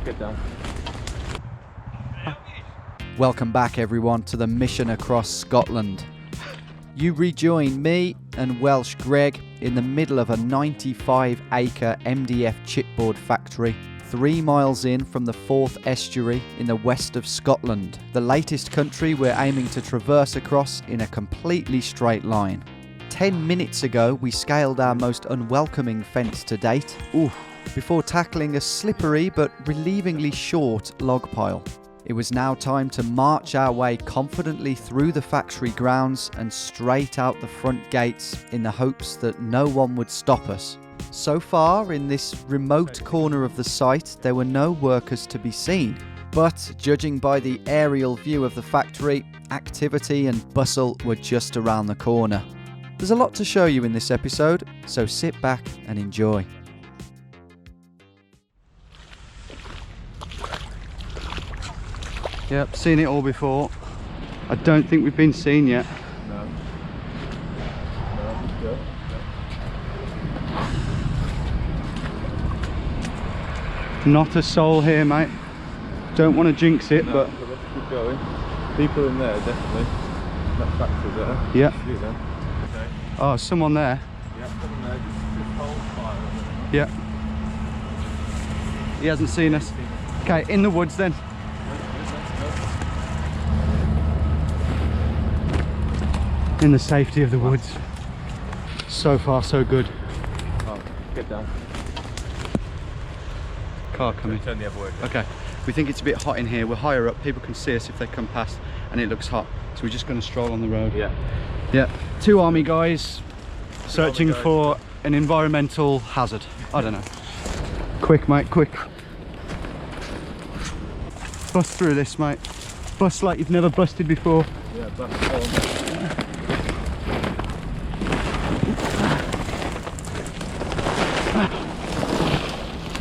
Get down. Welcome back everyone to the mission across Scotland. You rejoin me and Welsh Greg in the middle of a 95-acre MDF chipboard factory 3 miles in from the Forth estuary in the west of Scotland, the latest country we're aiming to traverse across in a completely straight line. 10 minutes ago we scaled our most unwelcoming fence to date, before tackling a slippery but relievingly short log pile. It was now time to march our way confidently through the factory grounds and straight out the front gates in the hopes that no one would stop us. So far, in this remote corner of the site, there were no workers to be seen. But judging by the aerial view of the factory, activity and bustle were just around the corner. There's a lot to show you in this episode, so sit back and enjoy. Yep, seen it all before. I don't think we've been seen yet. No. No, Not a soul here, mate. Don't want to jinx it, but let's keep going. People in there, definitely. That factory there. Yeah. See them. Okay. Oh, someone there. Yeah, someone there. Just hold fire. Yeah. He hasn't seen us. Okay, in the woods then. In the safety of the woods. So far, so good. Oh, get down. Car coming. Turn the other way. Okay. We think it's a bit hot in here. We're higher up. People can see us if they come past, and it looks hot. So we're just going to stroll on the road. Yeah. Yeah. 2 army guys searching for an environmental hazard. I don't know. Quick, mate, quick. Bust through this, mate. Bust like you've never busted before. Yeah, bust on.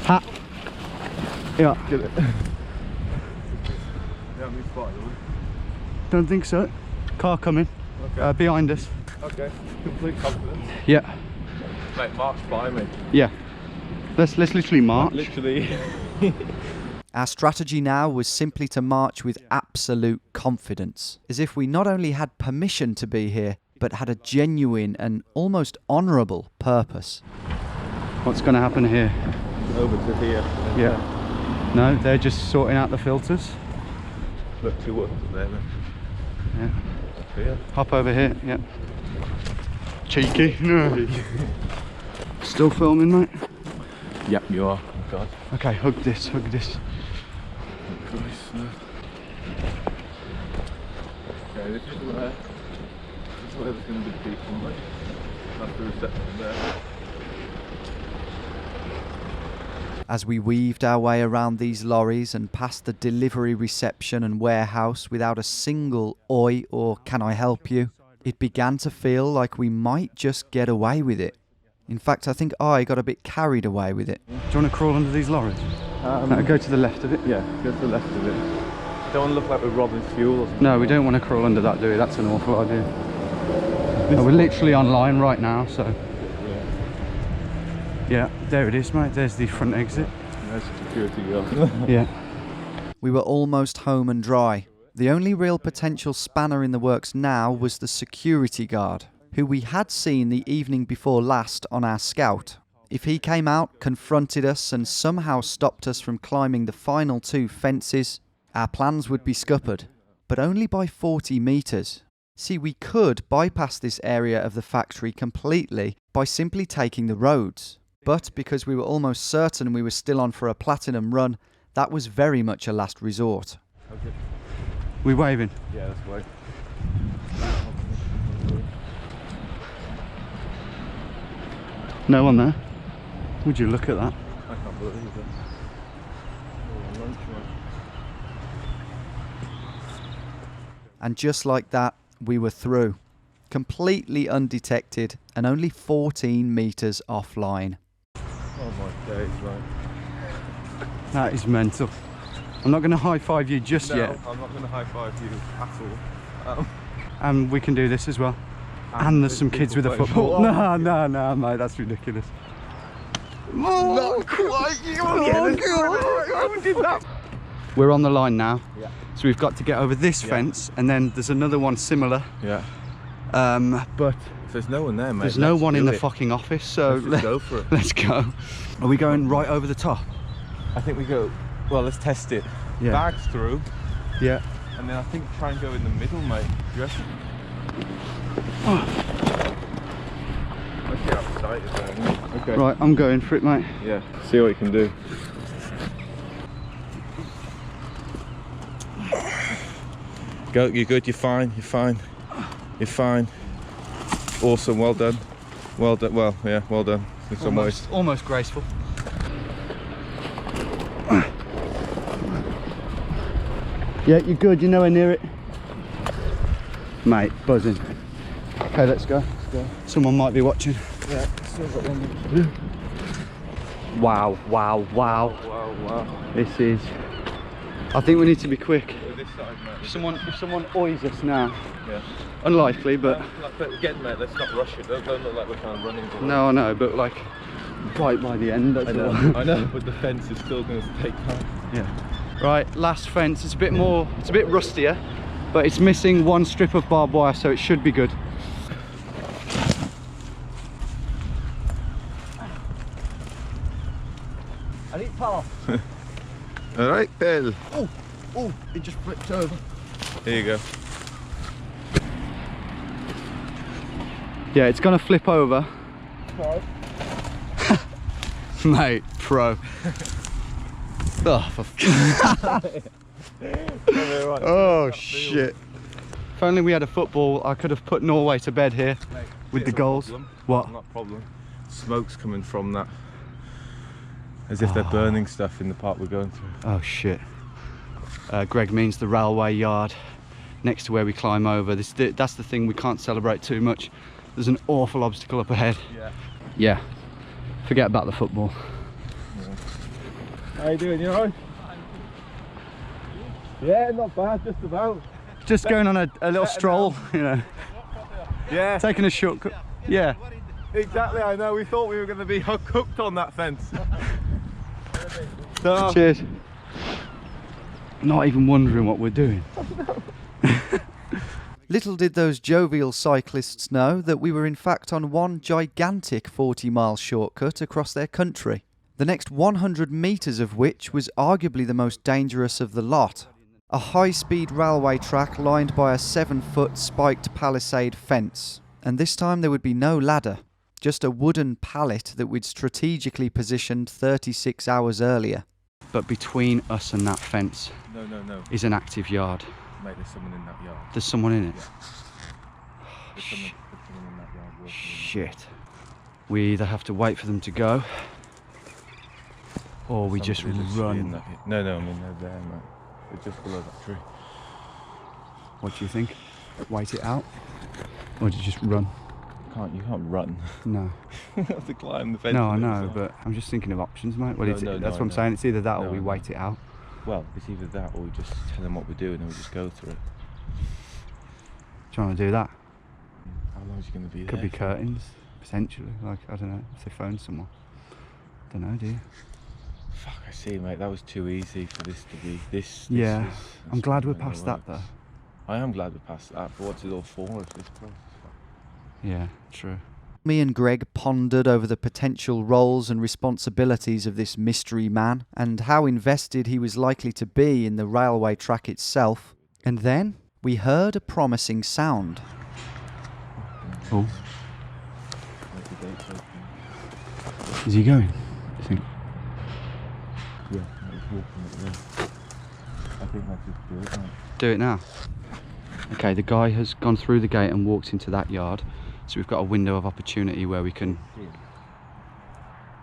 Ha! Yeah. Get it. Yeah, we spotted them. Don't think so. Car coming. Okay. Behind us. Okay. Complete confidence. Yeah. Mate, march by me. Yeah. Let's literally march. Literally. Our strategy now was simply to march with absolute confidence, as if we not only had permission to be here, but had a genuine and almost honourable purpose. What's going to happen here? Over to here. Yeah. No, they're just sorting out the filters. Look, 2 workers there, man. Yeah. Up here. Hop over here. Yeah. Cheeky. No. Still filming, mate? Yep, you are. Oh, God. Okay, hug this, hug this. Okay, this is where there's going to be people, mate. That's the reception there. As we weaved our way around these lorries and past the delivery reception and warehouse without a single "Oi" or "Can I help you?", it began to feel like we might just get away with it. In fact, I think I got a bit carried away with it. Do you want to crawl under these lorries? No, go to the left of it. Yeah, go to the left of it. Don't want to look like we're robbing fuel or something. No, we don't want to crawl under that, do we? That's an awful idea. No, we're literally online right now, so... Yeah, there it is, mate. There's the front exit. There's the security guard. Yeah. We were almost home and dry. The only real potential spanner in the works now was the security guard, who we had seen the evening before last on our scout. If he came out, confronted us and somehow stopped us from climbing the final 2 fences, our plans would be scuppered, but only by 40 metres. See, we could bypass this area of the factory completely by simply taking the roads. But because we were almost certain we were still on for a platinum run, that was very much a last resort. Okay. We waving? Yeah, that's right. No one there? Would you look at that? I can't believe it. Oh, lunch, And just like that, we were through. Completely undetected and only 14 metres offline. oh my days, right. That is mental. I'm not going to high-five you just yet. I'm not going to high-five you at all. And we can do this as well. And there's some kids with a football. No, mate, that's ridiculous. Not quite. How did that? We're on the line now. Yeah. So we've got to get over this fence, and then there's another one similar. Yeah. But If there's no one there, mate. there's no one in the it. fucking office, so Let's just go for it. let's go. Are we going right over the top? I think we go. Well, let's test it. Yeah. Bags through, Yeah. and then I think try and go in the middle, mate. Do you reckon? Let's see how sight is there. Okay. Right, I'm going for it, mate. Yeah. See what you can do. Go. You're good. You're fine. You're fine. You're fine. Awesome. Well done. Well done. Well, yeah. Well done. In some ways. Almost graceful. Yeah, you're good. You're nowhere near it, mate. Buzzing. Okay, let's go. Someone might be watching. Yeah. Still got one. Wow! Wow. Wow. This is. I think we need to be quick. Go this side, mate. If someone oys us now, Yeah. unlikely, but But again, mate, let's not rush it. Don't look like we're kind of running. no, I know, but like right by the end. That's all. I know, but the fence is still going to take time. Yeah. Right, last fence. It's a bit more. It's a bit rustier, but it's missing one strip of barbed wire, so it should be good. I need pass. All right, Bill. Oh, it just flipped over. Here you go. Yeah, it's gonna flip over. Mate, pro. Oh, oh shit. If only we had a football, I could have put Norway to bed here with the goals. Problem. What? Not a problem. Smoke's coming from that. As if they're burning stuff in the part we're going through. Oh shit. Greg means the railway yard next to where we climb over. That's the thing we can't celebrate too much. There's an awful obstacle up ahead. Yeah. Yeah. Forget about the football. How you doing? You alright? Yeah, not bad. Just about. Just going on a little stroll, you know. Yeah. Taking a shortcut. Yeah. Exactly. I know. We thought we were going to be hooked on that fence. So, Cheers. Not even wondering what we're doing. Little did those jovial cyclists know that we were in fact on one gigantic 40-mile shortcut across their country, the next 100 metres of which was arguably the most dangerous of the lot. A high-speed railway track lined by a 7-foot spiked palisade fence, and this time there would be no ladder, just a wooden pallet that we'd strategically positioned 36 hours earlier. But between us and that fence No. is an active yard. Mate, there's someone in that yard. There's someone in it. There's someone in that yard working. Shit. We either have to wait for them to go, or we just Somebody literally in run. that- No, I mean they're there, mate. They're just below that tree. What do you think? Wait it out? Or do you just run? You can't run. No. You have to climb the fence. No, I on the know, other side. but I'm just thinking of options, mate. Well, No, it's, no, that's I what I'm know. saying. It's either that or No, we I know. wait it out. Well, it's either that or we just tell them what we're doing and we just go through it. Trying to do that. How long is he going to be there? Could be curtains, potentially. Like, I don't know, if they phone someone. Don't know, do you? Fuck, I see, mate. That was too easy for this to be. This Yeah. is- I'm glad we're that's not past gonna that, work. though. I am glad we're past that, but what's it all for if this place? Yeah, true. Me and Greg pondered over the potential roles and responsibilities of this mystery man and how invested he was likely to be in the railway track itself. And then we heard a promising sound. Oh, Like the gate's open. is he going? Do you think? Yeah, he's walking it there. I think that's just do it, mate. Do it now. Okay, the guy has gone through the gate and walked into that yard. So we've got a window of opportunity where we can.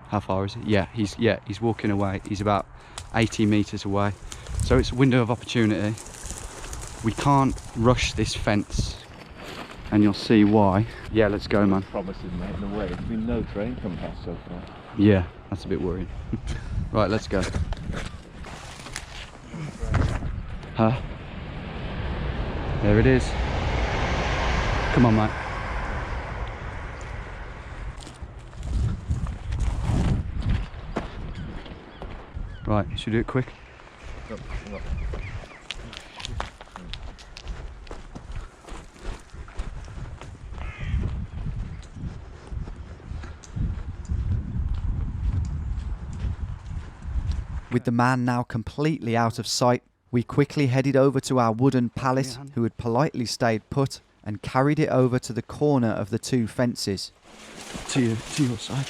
How far is he? Yeah, he's walking away. He's about 80 meters away. So it's a window of opportunity. We can't rush this fence, and you'll see why. Yeah, let's go, man. Promising, mate, in a way. There's been no train come past so far. Yeah, that's a bit worrying. Right, let's go. Huh? There it is. Come on, mate. Right, should we do it quick? No, no. With the man now completely out of sight, we quickly headed over to our wooden palace, who had politely stayed put, and carried it over to the corner of the two fences. To your side.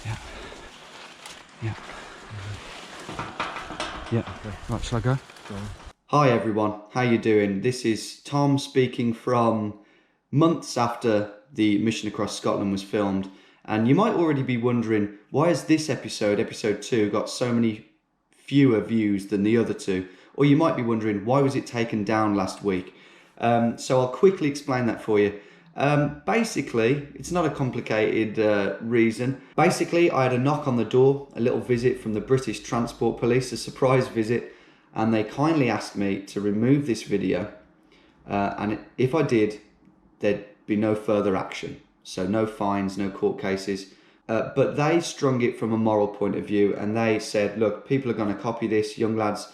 Yeah. Yeah. Yeah. Right, shall I go? Hi everyone, how you doing? This is Tom speaking from months after the Mission Across Scotland was filmed, and you might already be wondering, why has this episode 2, got so many fewer views than the other two? Or you might be wondering, why was it taken down last week? So I'll quickly explain that for you. Basically, it's not a complicated reason. Basically, I had a knock on the door, a little visit from the British Transport Police, a surprise visit, and they kindly asked me to remove this video, and if I did, there'd be no further action. So no fines, no court cases. But they strung it from a moral point of view, and they said, look, people are going to copy this, young lads.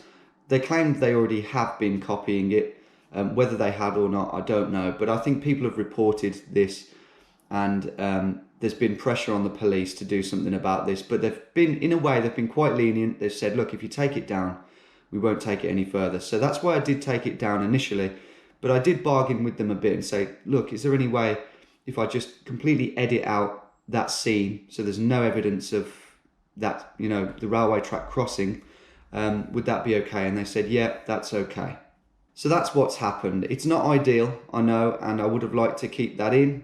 They claimed they already have been copying it. Whether they had or not, I don't know. But I think people have reported this, and there's been pressure on the police to do something about this. But they've been, in a way, they've been quite lenient. They've said, look, if you take it down, we won't take it any further. So that's why I did take it down initially. But I did bargain with them a bit and say, look, is there any way if I just completely edit out that scene so there's no evidence of that, you know, the railway track crossing, would that be okay? And they said, yeah, that's okay. So that's what's happened. It's not ideal, I know, and I would have liked to keep that in,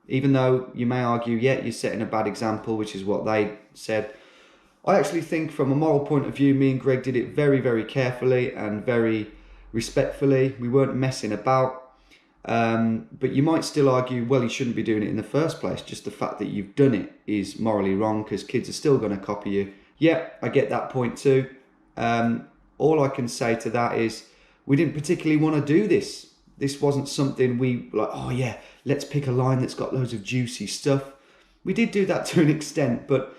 even though you may argue, yeah, you're setting a bad example, which is what they said. I actually think from a moral point of view, me and Greg did it very, very carefully and very respectfully. We weren't messing about. But you might still argue, well, you shouldn't be doing it in the first place. Just the fact that you've done it is morally wrong because kids are still going to copy you. Yeah, I get that point too. All I can say to that is we didn't particularly want to do this. This wasn't something we like, oh yeah, let's pick a line that's got loads of juicy stuff. We did do that to an extent, but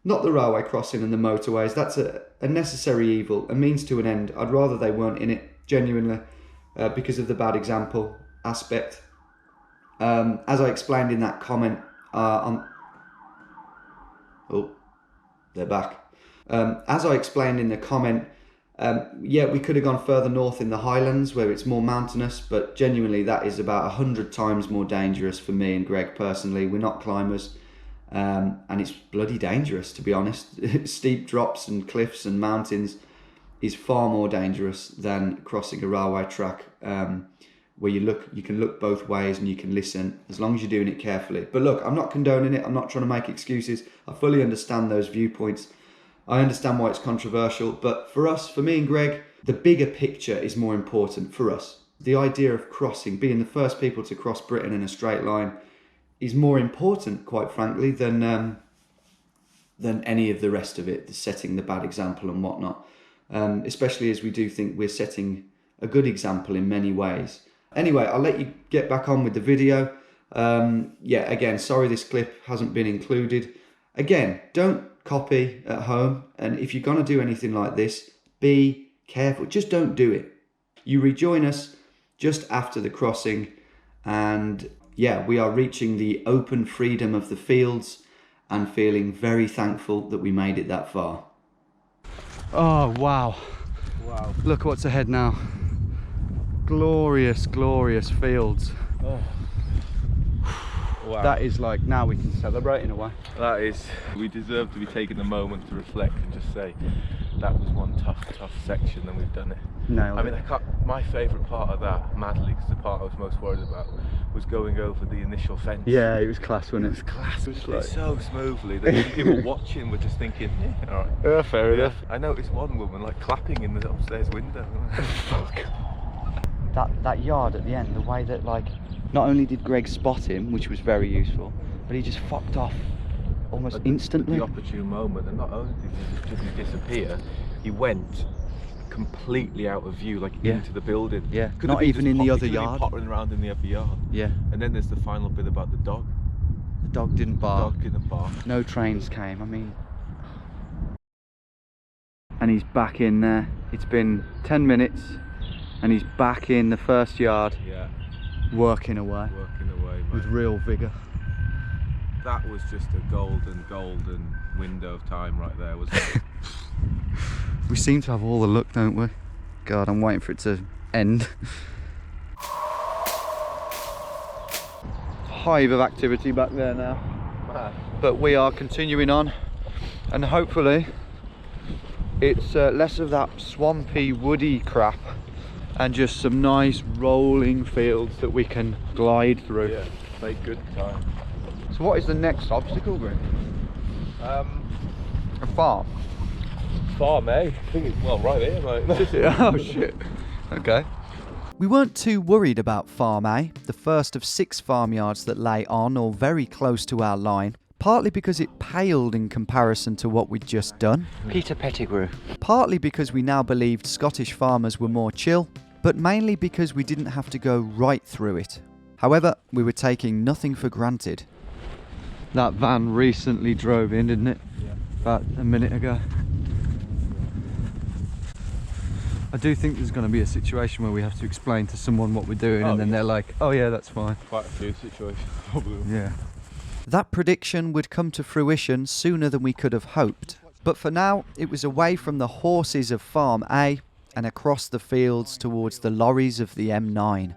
not the railway crossing and the motorways. That's a necessary evil, a means to an end. I'd rather they weren't in it, genuinely, because of the bad example aspect. As I explained in that comment oh, they're back. As I explained in the comment, yeah, we could have gone further north in the Highlands where it's more mountainous, but genuinely that is about 100 times more dangerous for me and Greg personally. We're not climbers, and it's bloody dangerous, to be honest. Steep drops and cliffs and mountains is far more dangerous than crossing a railway track, where you can look both ways and you can listen, as long as you're doing it carefully. But look, I'm not condoning it. I'm not trying to make excuses. I fully understand those viewpoints. I understand why it's controversial, but for us, for me and Greg, the bigger picture is more important for us. The idea of crossing, being the first people to cross Britain in a straight line, is more important, quite frankly, than any of the rest of it, the setting the bad example and whatnot. Especially as we do think we're setting a good example in many ways. Anyway, I'll let you get back on with the video. Yeah, again, sorry this clip hasn't been included. Again, don't copy at home, and if you're going to do anything like this, be careful. Just don't do it. You rejoin us just after the crossing, and yeah, we are reaching the open freedom of the fields and feeling very thankful that we made it that far. Oh, wow. Wow. Look what's ahead now. Glorious, glorious fields. Oh. Wow. That is like, now we can celebrate in a way. That is, we deserve to be taking a moment to reflect and just say that was one tough section and we've done it. Nailed I mean, it. my favourite part of that, madly, because the part I was most worried about was going over the initial fence. Yeah, it was class, wasn't it? It was class. It was like... so smoothly that people watching were just thinking, yeah, all right. Yeah, fair enough. I noticed one woman like clapping in the upstairs window. Fuck. That yard at the end, the way that, like, not only did Greg spot him, which was very useful, but he just fucked off almost instantly. The opportune moment, and not only did he disappear, he went completely out of view, like into the building. Yeah, not even in the other yard. Pottering around in the other yard. Yeah. And then there's the final bit about the dog. The dog didn't bark. The dog didn't bark. No trains came. I mean, and he's back in there. It's been 10 minutes and he's back in the first yard. Yeah. Working away. Working away, mate. With real vigour. That was just a golden window of time right there, wasn't it? We seem to have all the luck, don't we? God, I'm waiting for it to end. Hive of activity back there now. Man. But we are continuing on, and hopefully it's less of that swampy, woody crap and just some nice rolling fields that we can glide through. Yeah, make good time. So what is the next obstacle, Greg? A farm. Farm, eh? I think it's, well, right here, mate. Oh shit. Okay. We weren't too worried about Farm A, the first of 6 farmyards that lay on or very close to our line, partly because it paled in comparison to what we'd just done, Peter Pettigrew. partly because we now believed Scottish farmers were more chill, but mainly because we didn't have to go right through it. However, we were taking nothing for granted. That van recently drove in, didn't it? Yeah. About a minute ago. I do think there's going to be a situation where we have to explain to someone what we're doing, and then they're like, oh yeah, that's fine. Quite a few situations, probably. Yeah. That prediction would come to fruition sooner than we could have hoped. But for now, it was away from the horses of Farm A and across the fields towards the lorries of the M9.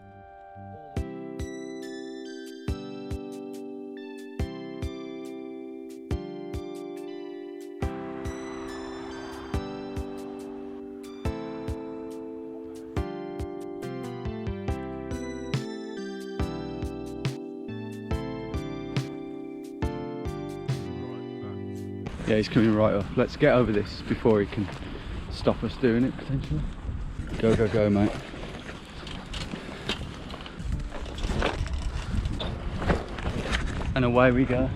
Yeah, he's coming right up. Let's get over this before he can stop us doing it, potentially. Go, go, go, mate. And away we go.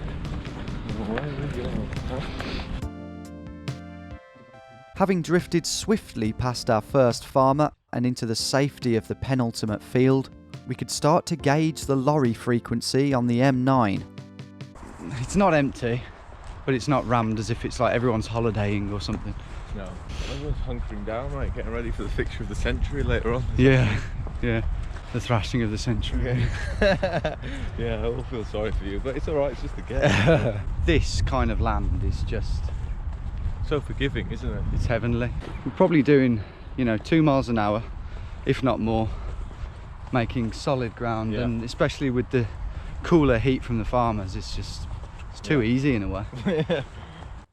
Having drifted swiftly past our first farmer and into the safety of the penultimate field, we could start to gauge the lorry frequency on the M9. It's not empty, but it's not rammed as if it's like everyone's holidaying or something. No. Everyone's hunkering down, right? Getting ready for the fixture of the century later on. Yeah, yeah. The thrashing of the century. Yeah, I will feel sorry for you, but it's alright, it's just a game. This kind of land is just, So forgiving, isn't it? it's heavenly. We're probably doing, 2 miles an hour, if not more, making solid ground, Yeah. and especially with the cooler heat from the farmers, it's too easy in a way.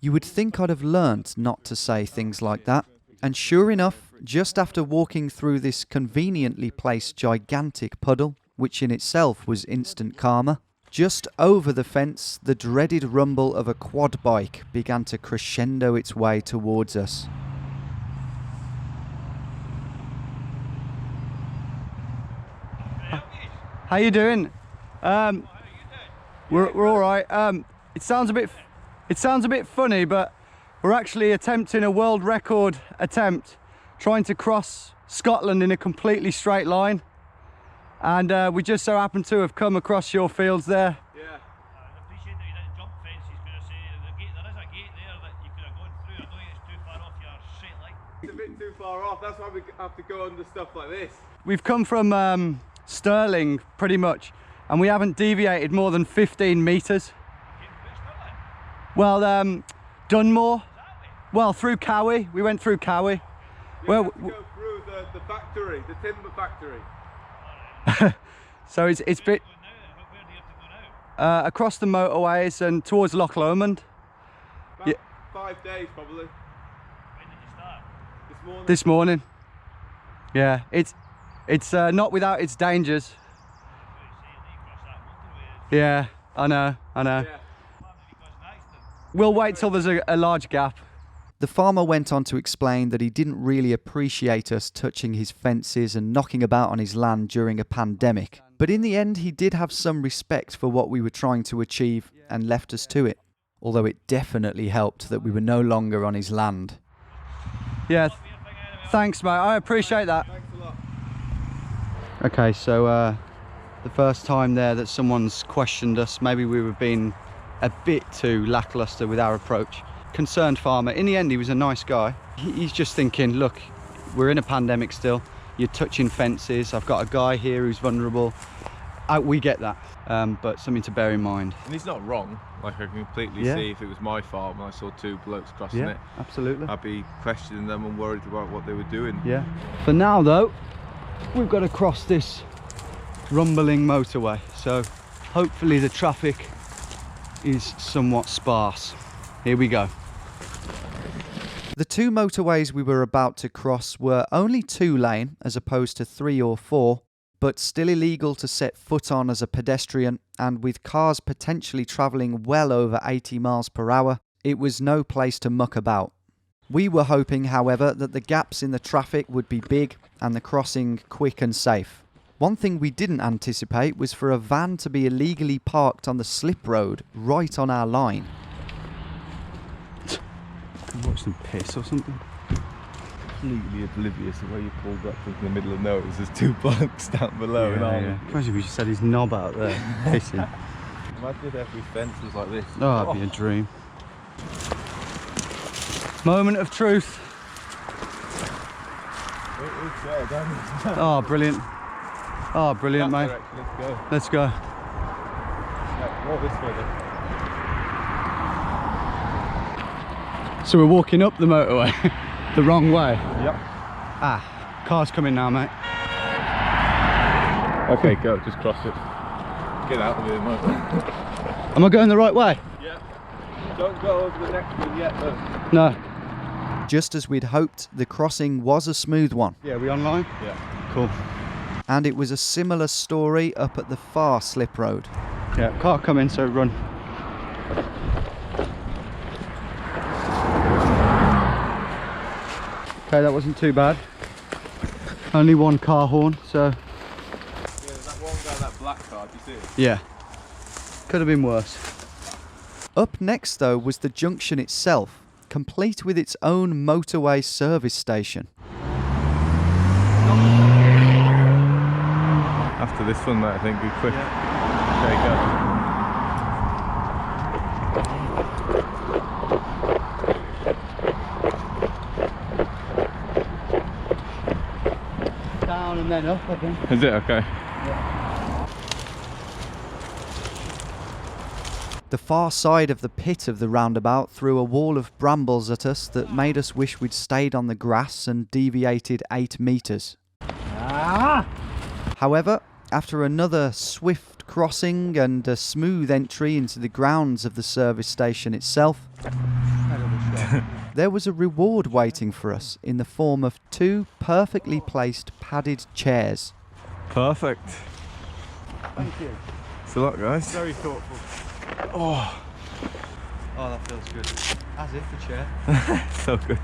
You would think I'd have learnt not to say things like that, and sure enough, just after walking through this conveniently placed gigantic puddle, which in itself was instant karma, just over the fence, the dreaded rumble of a quad bike began to crescendo its way towards us. How you doing? We're all right. It sounds a bit funny, but we're actually attempting a world record attempt, trying to cross Scotland in a completely straight line, and we just so happen to have come across your fields there. I appreciate that you didn't jump fences, but I say there is a gate there that you could have gone through. I don't think it's too far off your straight line. It's a bit too far off, that's why we have to go under stuff like this. We've come from Stirling pretty much, and we haven't deviated more than 15 metres. Well, Dunmore. Well, through Cowie. We went through Cowie. Well, have to go through the factory, the timber factory. So it's bit Where do you have to go now? across the motorways and towards Loch Lomond. About Yeah. 5 days probably. When did you start? This morning. This morning. Yeah, it's not without its dangers. Well, you say that you cross that motorway. Yeah, I know. Yeah. Plan have you caused an accident? We'll wait till there's a large gap. The farmer went on to explain that he didn't really appreciate us touching his fences and knocking about on his land during a pandemic. But in the end, he did have some respect for what we were trying to achieve and left us to it. Although it definitely helped that we were no longer on his land. Yeah, thanks, mate. I appreciate that. Thanks a lot. Okay, so the first time there that someone's questioned us, maybe we were being a bit too lackluster with our approach. Concerned farmer. In the end, he was a nice guy. He's just thinking, look, we're in a pandemic still. You're touching fences. I've got a guy here who's vulnerable. We get that, but something to bear in mind. And he's not wrong. Like, I can completely see if it was my farm and I saw two blokes crossing it. Absolutely. I'd be questioning them and worried about what they were doing. Yeah. For now though, we've got to cross this rumbling motorway. So hopefully the traffic is somewhat sparse. Here we go. The two motorways we were about to cross were only 2-lane as opposed to 3 or 4, but still illegal to set foot on as a pedestrian, and with cars potentially travelling well over 80 miles per hour, it was no place to muck about. We were hoping, however, that the gaps in the traffic would be big and the crossing quick and safe. One thing we didn't anticipate was for a van to be illegally parked on the slip road right on our line. Watch them piss or something. Completely oblivious of where you pulled up in the middle of nowhere. There's two blokes down below. Imagine if we just had his knob out there pissing. Imagine if every fence was like this. Oh, that'd be a dream. Moment of truth. Oh, brilliant. Oh, brilliant, mate. Let's go. Let's go. Yeah, walk this way then. So we're walking up the motorway the wrong way. Yep. Ah, car's coming now, mate. Okay, go, just cross it. Get out of here, mate. Am I going the right way? Yeah. Don't go over the next one yet, though. No. Just as we'd hoped, the crossing was a smooth one. Yeah, we online? Yeah. Cool. And it was a similar story up at the far slip road. Yeah, car coming, so run. Okay, that wasn't too bad. Only one car horn, so... Yeah, there's that one guy, that black car, do you see it? Yeah. Could have been worse. Up next, though, was the junction itself, complete with its own motorway service station. After this one, mate, I think, be quick. Yeah. Okay, go. Down and then up, I think. Is it? Okay. The far side of the pit of the roundabout threw a wall of brambles at us that made us wish we'd stayed on the grass and deviated 8 metres. However, after another swift crossing and a smooth entry into the grounds of the service station itself, there was a reward waiting for us in the form of 2 perfectly placed padded chairs. Perfect. Thank you. Thanks a lot, guys. Very thoughtful. Oh, that feels good. As if the chair. so good.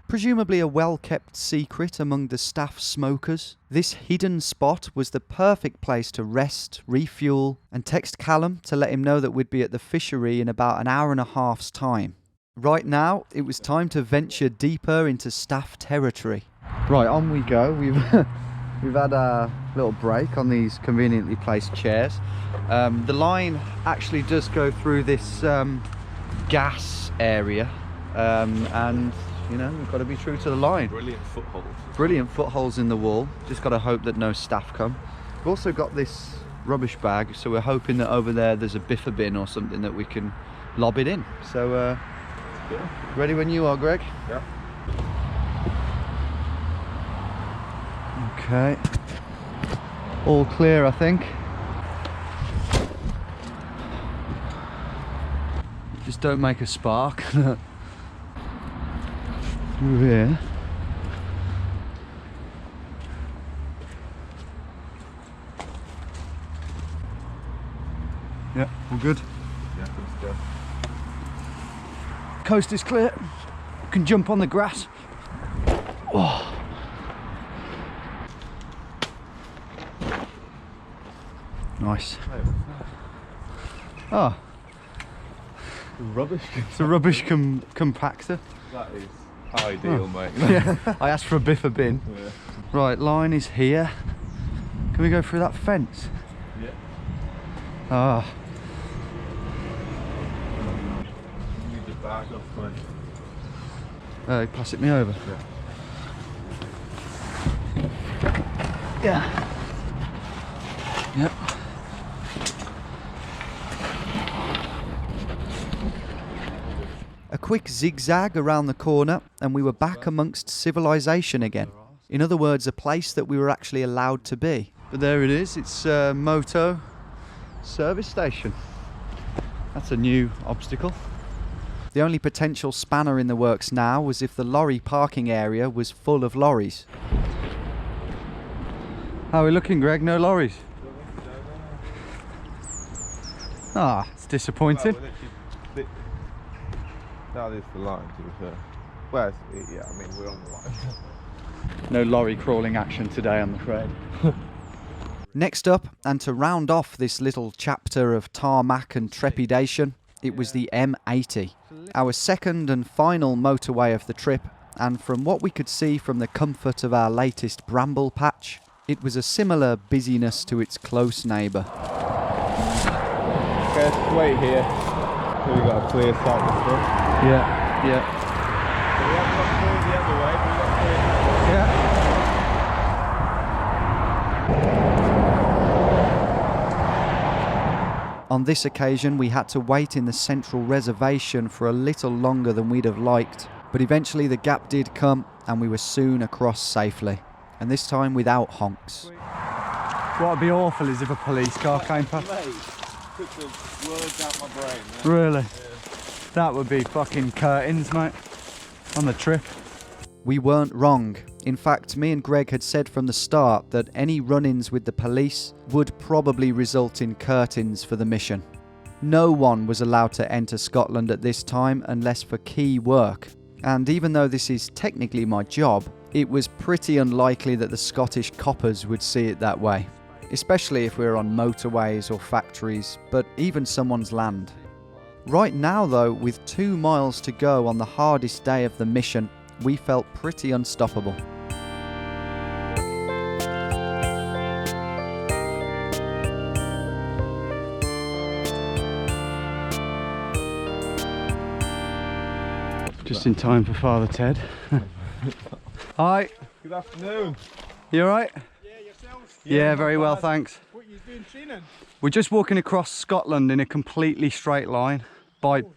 Presumably a well-kept secret among the staff smokers, this hidden spot was the perfect place to rest, refuel, and text Callum to let him know that we'd be at the fishery in about an hour and a half's time. Right now, it was time to venture deeper into staff territory. Right, on we go. We've had a little break on these conveniently placed chairs. The line actually does go through this gas area, and you know, we've got to be true to the line. Brilliant footholds. Brilliant footholes in the wall. Just got to hope that no staff come. We've also got this rubbish bag, so we're hoping that over there there's a biffa bin or something that we can lob it in. So, ready when you are, Greg? Yep. Okay. All clear, I think. Just don't make a spark. Through here. Yeah, all good. Yeah, let's go. Coast is clear. You can jump on the grass. Oh. Nice. Oh, Rubbish. it's a rubbish compactor. That is ideal, mate. Yeah, I asked for a biffa bin. Yeah. Right, line is here. Can we go through that fence? Yeah. Ah, Need the bag off, mate. Pass it me over. Yeah. Yep. A quick zigzag around the corner and we were back amongst civilization again. In other words, a place that we were actually allowed to be. But there it is, it's Moto service station. That's a new obstacle. The only potential spanner in the works now was if the lorry parking area was full of lorries. How are we looking, Greg? No lorries? Ah, it's disappointing. That is the line, to be fair. Well, yeah, I mean, we're on the line. No lorry crawling action today, I'm afraid. Next up, and to round off this little chapter of tarmac and trepidation, it was the M80, our second and final motorway of the trip, and from what we could see from the comfort of our latest bramble patch, it was a similar busyness to its close neighbour. Okay, let's wait here until we got a clear sight and stuff. Yeah, yeah. So we haven't got clear the other way, but we've got clear. Yeah. On this occasion, we had to wait in the central reservation for a little longer than we'd have liked, but eventually the gap did come and we were soon across safely, and this time without honks. What would be awful is if a police car came past. Took the words out my brain. Really? Yeah. That would be fucking curtains, mate, on the trip. We weren't wrong. In fact, me and Greg had said from the start that any run-ins with the police would probably result in curtains for the mission. No one was allowed to enter Scotland at this time unless for key work. And even though this is technically my job, it was pretty unlikely that the Scottish coppers would see it that way. Especially if we were on motorways or factories, but even someone's land. Right now though, with 2 miles to go on the hardest day of the mission, we felt pretty unstoppable. Just in time for Father Ted. Hi. Good afternoon. You alright? Yeah, yourselves? Yeah, very well, thanks. What are you doing training? We're just walking across Scotland in a completely straight line. By Take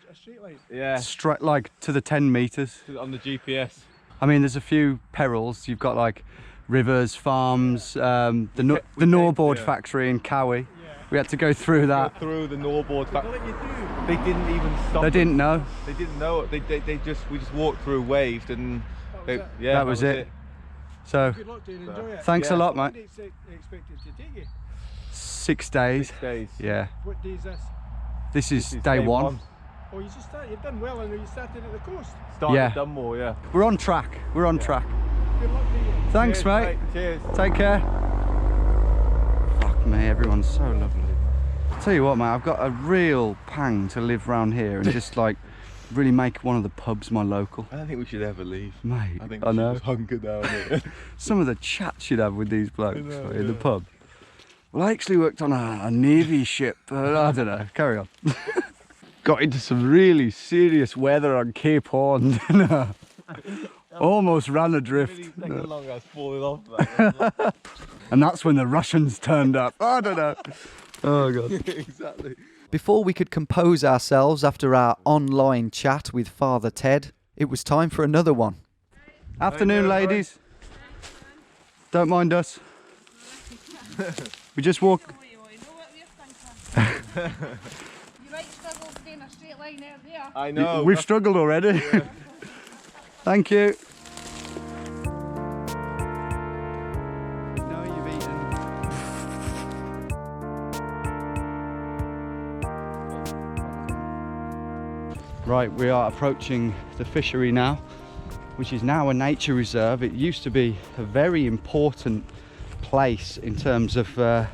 a straight line. Yeah, straight, like to the 10 metres. on the GPS. I mean, there's a few perils. You've got like rivers, farms, the Norbord factory in Cowie. Yeah. We had to go through that. Go through the Norbord What factory. will you do? They didn't even stop. They didn't know. They didn't know. We just walked through, waved, and That was it. yeah, That was it. So Good luck to you and enjoy it. thanks a Yeah. lot, What mate. dates they expected to take you? 6 days. 6 days. Yeah. What day is this? This is This is day one. Oh, you just started. You've done well, and you started at the coast. Started Yeah. at Dunmore, yeah. We're on track. We're on track. Good luck to you. Thanks, Cheers, mate. Cheers. Take care. Fuck me, everyone's so lovely. Tell you what, mate, I've got a real pang to live round here and just like really make one of the pubs my local. I don't think we should ever leave. Mate, I think I we should know. just hunker down here. Some of the chats you'd have with these blokes know, in the yeah. pub. Well, I actually worked on a Navy ship. I don't know. Carry on. Got into some really serious weather on Cape Horn. Almost ran adrift. Second long I was falling off that. And that's when the Russians turned up. I don't know. Oh, God. Exactly. Before we could compose ourselves after our online chat with Father Ted, it was time for another one. Afternoon, How you doing, ladies. Don't mind us. We just walk. You know what we're thinking. You might struggle to stay in a straight line out there. I know. We've struggled already. Thank you. Now you've eaten. Right, we are approaching the fishery now, which is now a nature reserve. It used to be a very important place in terms of the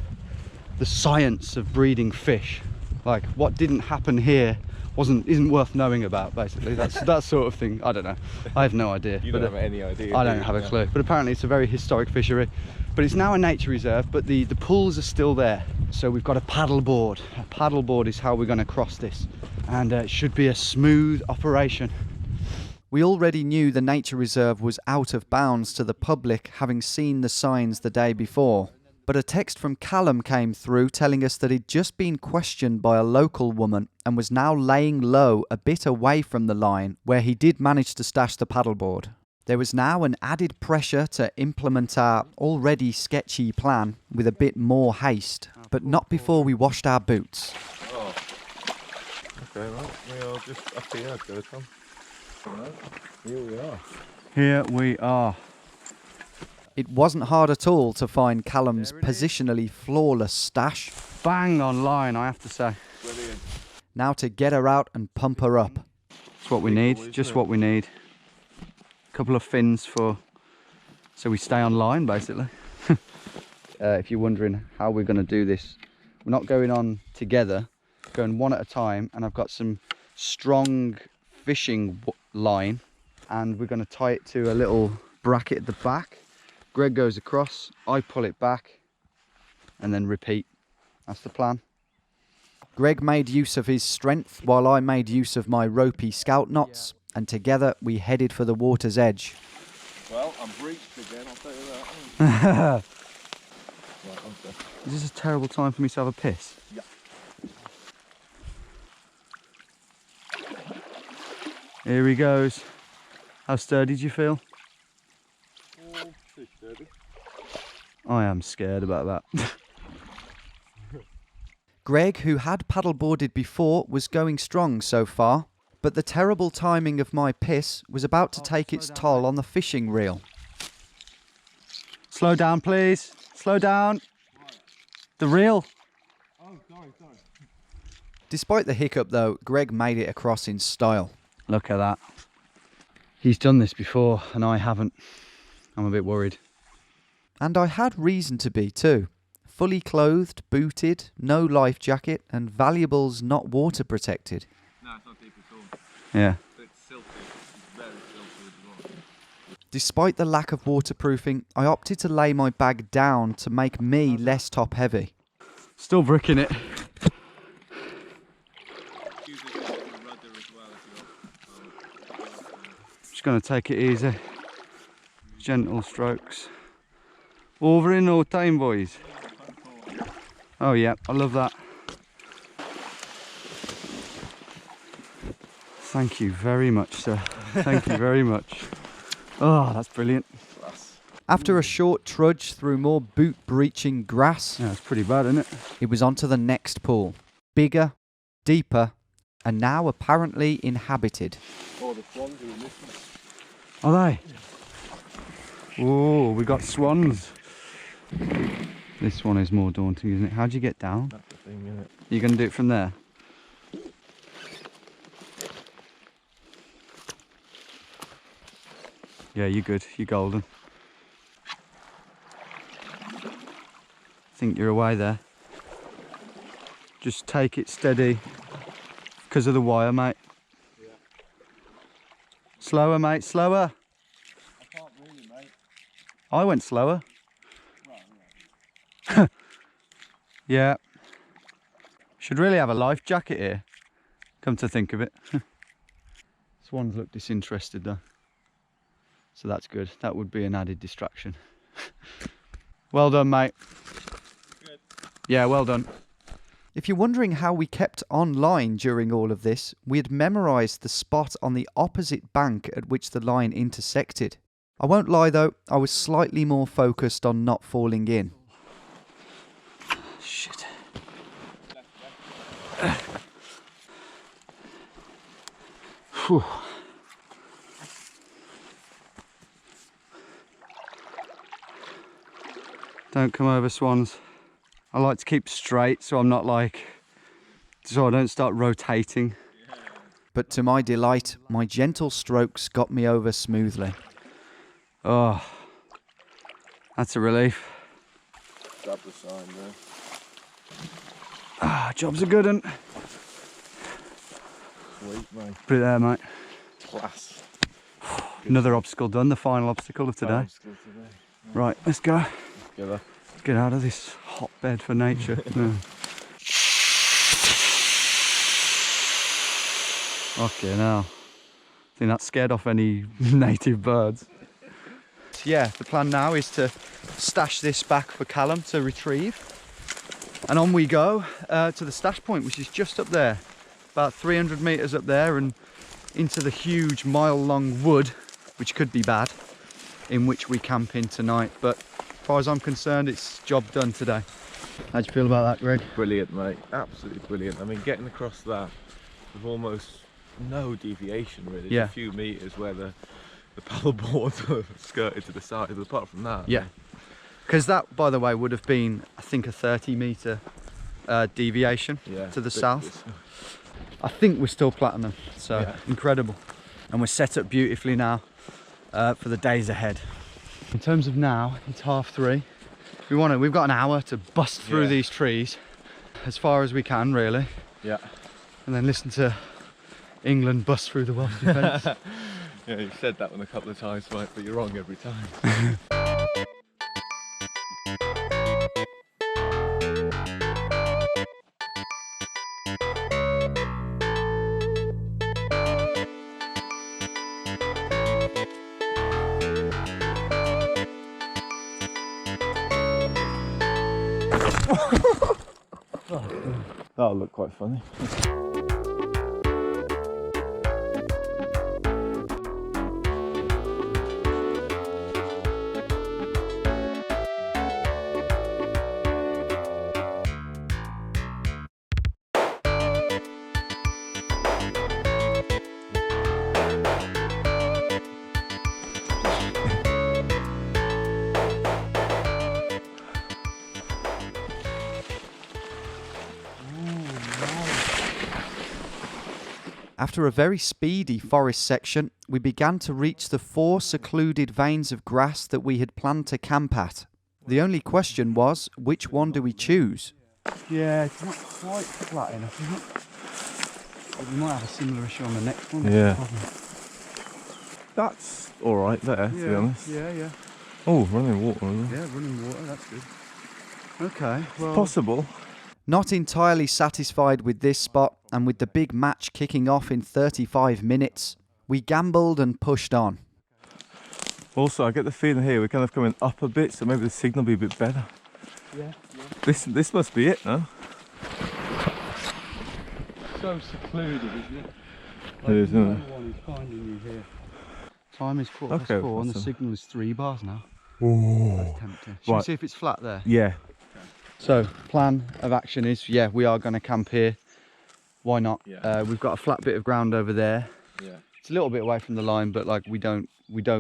science of breeding fish. Like what didn't happen here isn't worth knowing about, basically. That's that sort of thing. I don't know. I have no idea. You don't have any idea. I do don't you? have a Yeah. clue. But apparently it's a very historic fishery. But it's now a nature reserve, but the pools are still there. So we've got a paddle board. A paddle board is how we're going to cross this. And it should be a smooth operation. We already knew the nature reserve was out of bounds to the public, having seen the signs the day before. But a text from Callum came through telling us that he'd just been questioned by a local woman and was now laying low a bit away from the line, where he did manage to stash the paddleboard. There was now an added pressure to implement our already sketchy plan with a bit more haste, but not before we washed our boots. Oh. Okay, right. We are just up here, go Tom. Right. Here we are. Here we are. It wasn't hard at all to find Callum's positionally flawless stash. Bang on line, I have to say. Brilliant. Now to get her out and pump her up. It's what we need, just what we need. A couple of fins so we stay on line, basically. If you're wondering how we're going to do this, we're not going on together, going one at a time, and I've got some strong fishing line, and we're going to tie it to a little bracket at the back. Greg goes across, I pull it back, and then repeat. That's the plan. Greg made use of his strength while I made use of my ropey scout knots, and together we headed for the water's edge. Well, I'm breached again, I'll tell you that. Right, okay. Is this a terrible time for me to have a piss? Yeah. Here he goes. How sturdy do you feel? Pretty sturdy. I am scared about that. Greg, who had paddleboarded before, was going strong so far, but the terrible timing of my piss was about to take its toll on the fishing reel. Slow down, please. Slow down. The reel. Oh, sorry. Despite the hiccup though, Greg made it across in style. Look at that. He's done this before and I haven't. I'm a bit worried. And I had reason to be too. Fully clothed, booted, no life jacket, and valuables not water protected. No, it's not deep at all. Yeah. It's silky. It's very silky as well. Despite the lack of waterproofing, I opted to lay my bag down to make me less top heavy. Still bricking it. Just going to take it easy. Gentle strokes. Over in no time, boys. Oh yeah, I love that. Thank you very much, sir. Thank you very much. Oh, that's brilliant. After a short trudge through more boot-breaching grass, Yeah, it's pretty bad, isn't it? it was on to the next pool. Bigger, deeper, and now apparently inhabited. Oh, the swans are in this one. Are they? Oh, we got swans. This one is more daunting, isn't it? How'd you get down? That's the thing, isn't it? You're going to do it from there? Yeah, you're good. You're golden. I think you're away there. Just take it steady because of the wire, mate. Yeah. Slower, mate, slower. I can't really, mate. I went slower. Right. Yeah. Should really have a life jacket here, come to think of it. Swans look disinterested though. So that's good. That would be an added distraction. Well done, mate. Good. Yeah, well done. If you're wondering how we kept online during all of this, we had memorised the spot on the opposite bank at which the line intersected. I won't lie though, I was slightly more focused on not falling in. Shit. Whew. Don't come over, swans. I like to keep straight so I'm not so I don't start rotating. But to my delight, my gentle strokes got me over smoothly. Oh, that's a relief. Grab the sign there. Ah, job's a good one. Sweet, mate. Put it there, mate. Class. Another obstacle done, the final obstacle of today. Right, let's go. Together. Get out of this hotbed for nature. No. Okay, now I think that scared off any native birds. Yeah, the plan now is to stash this back for Callum to retrieve. And on we go to the stash point, which is just up there, about 300 metres up there, and into the huge mile-long wood, which could be bad, in which we camp in tonight. But as far as I'm concerned, it's job done today. How do you feel about that, Greg? Brilliant, mate. Absolutely brilliant. I mean, getting across that with almost no deviation, really. Yeah. Just a few metres where the paddle boards are skirted to the side, but apart from that. Yeah. Because that, by the way, would have been, I think, a 30-metre deviation to the south. I think we're still platinum, so yeah. Incredible. And we're set up beautifully now for the days ahead. In terms of now, it's 3:30. We've got an hour to bust through these trees as far as we can, really. Yeah. And then listen to England bust through the Welsh defence. Yeah, you've said that one a couple of times, mate, but you're wrong every time. That'll look quite funny. After a very speedy forest section, we began to reach the 4 secluded veins of grass that we had planned to camp at. The only question was, which one do we choose? Yeah, it's not quite flat enough, is it? But we might have a similar issue on the next one. Yeah. That's alright there, to be honest. Yeah. Oh, running water. Yeah, running water, that's good. Okay, well... Possible. Not entirely satisfied with this spot, and with the big match kicking off in 35 minutes, we gambled and pushed on. Also, I get the feeling here we're kind of coming up a bit, so maybe the signal will be a bit better. Yeah. This must be it, no? So secluded, isn't it? It is, isn't it? No one is finding you here. Time is 4:04 Okay, and the signal is 3 bars now. Oh. That's tempting. Shall we see if it's flat there? Yeah. So, plan of action is, yeah, we are going to camp here. Why not? Yeah. We've got a flat bit of ground over there. Yeah. It's a little bit away from the line, but like we don't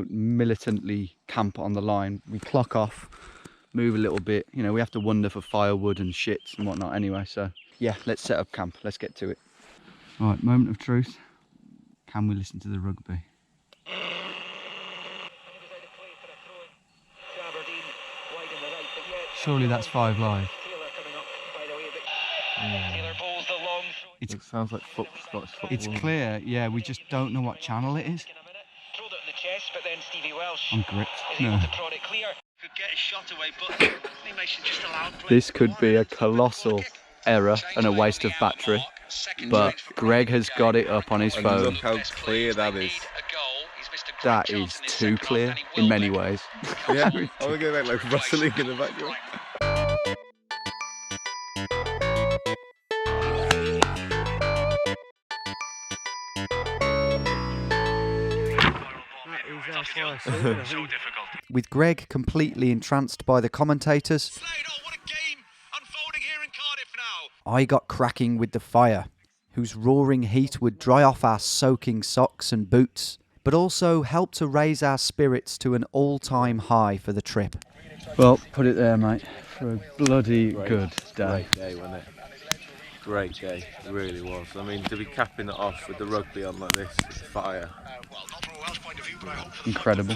militantly camp on the line. We clock off, move a little bit. You know, we have to wander for firewood and shits and whatnot anyway. So, yeah, let's set up camp. Let's get to it. All right, moment of truth. Can we listen to the rugby? Surely that's 5 Live. It sounds like Scottish football. It's clear, yeah, we just don't know what channel it is. I'm gripped. No. This could be a colossal error and a waste of battery, but Greg has got it up on his phone. Look how clear that is. That is too clear in many ways. Yeah, I'm going to get like rustling in the background. With Greg completely entranced by the commentators, I got cracking with the fire, whose roaring heat would dry off our soaking socks and boots, but also help to raise our spirits to an all-time high for the trip. Well, put it there, mate, for a bloody good day. Great day, wasn't it? Great day, it really was. I mean, to be capping it off with the rugby on like this, it's fire. Incredible.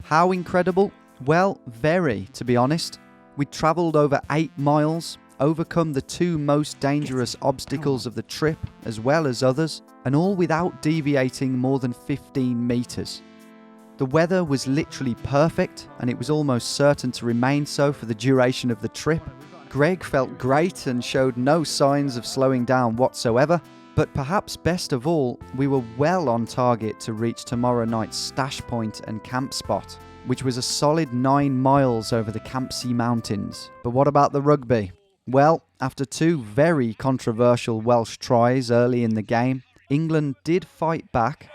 How incredible? Well, very, to be honest. We travelled over 8 miles, overcome the 2 most dangerous obstacles of the trip, as well as others, and all without deviating more than 15 metres. The weather was literally perfect, and it was almost certain to remain so for the duration of the trip. Greg felt great and showed no signs of slowing down whatsoever, But perhaps best of all, we were well on target to reach tomorrow night's stash point and camp spot, which was a solid 9 miles over the Campsie Mountains. But what about the rugby? Well, after 2 very controversial Welsh tries early in the game, England did fight back.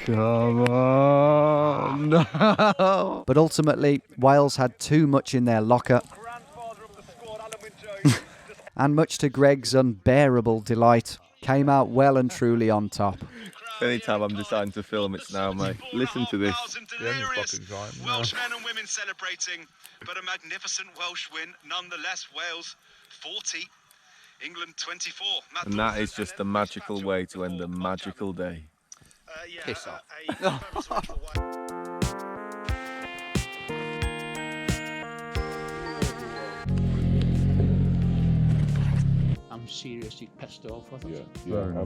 Come on! No! But ultimately, Wales had too much in their locker. And much to Greg's unbearable delight, came out well and truly on top. Anytime I'm deciding to film, it's now, mate. Listen to this. Welsh men and women celebrating, but a magnificent Welsh win nonetheless. Wales 40, England 24. And that is just a magical way to end a magical day. Piss off. I'm seriously pissed off with it. Yeah,